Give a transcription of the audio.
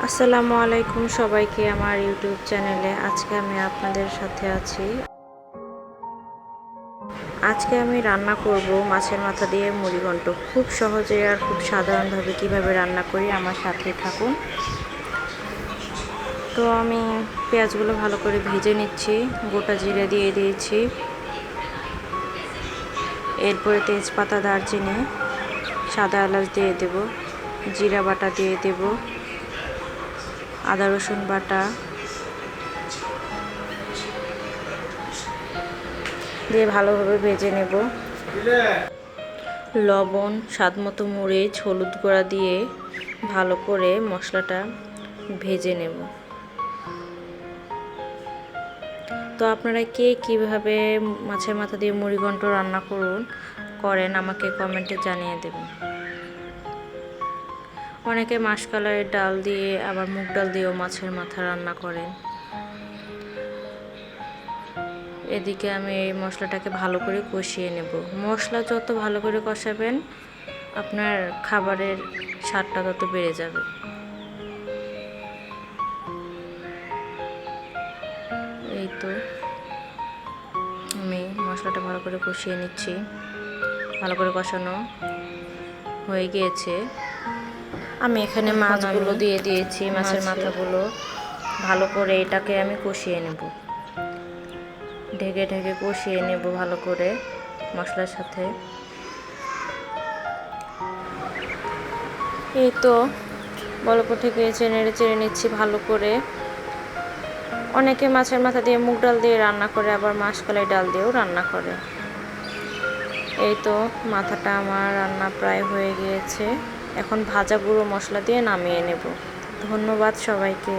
আসসালামু আলাইকুম সবাইকে আমার ইউটিউব চ্যানেলে। আজকে আমি আপনাদের সাথে আছি। আজকে আমি রান্না করব মাছের মাথা দিয়ে মুড়িঘণ্ট। খুব সহজে আর খুব সাধারণভাবে কিভাবে রান্না করি আমার সাথেই থাকুন। তো আমি পেঁয়াজগুলো ভালো করে ভেজে নিচ্ছি, গোটা জিরে দিয়ে দিয়েছি, এরপরে তেজপাতা, দারচিনি, সাদা এলাচ দিয়ে দেব, জিরা বাটা দিয়ে দেব, আদা রসুন বাটা দিয়ে ভালোভাবে ভেজে নেব। লবণ, স্বাদমতো মরিচ, হলুদ গুঁড়া দিয়ে ভালো করে মশলাটা ভেজে নেব। তো আপনারা কে কীভাবে মাছের মাথা দিয়ে মুড়িঘণ্ট রান্না করেন আমাকে কমেন্টে জানিয়ে দেবেন। অনেকে মাসকলাইয়ের ডাল দিয়ে আবার মুগ ডাল দিয়েও মাছের মাথা রান্না করেন। এদিকে আমি এই মশলাটাকে ভালো করে কষিয়ে নেব। মশলা যত ভালো করে কষাবেন আপনার খাবারের স্বাদটা তত বেড়ে যাবে। এই তো আমি মশলাটা ভালো করে কষিয়ে নিচ্ছি। ভালো করে কষানো হয়ে গিয়েছে। আমি এখানে মাছগুলো দিয়ে দিয়েছি, মাছের মাথাগুলো ভালো করে এটাকে আমি কষিয়ে নেব। ঢেকে ঢেকে কষিয়ে নেব ভালো করে মশলার সাথে। এই তো বলক উঠে গিয়েছে, নেড়ে চেড়ে নিচ্ছি ভালো করে। অনেকে মাছের মাথা দিয়ে মুগ ডাল দিয়ে রান্না করে, আবার মাসকলাই ডাল দিয়েও রান্না করে। এই তো মাথাটা আমার রান্না প্রায় হয়ে গিয়েছে। এখন ভাজা গুঁড়ো মশলা দিয়ে নামিয়ে নেব। ধন্যবাদ সবাইকে।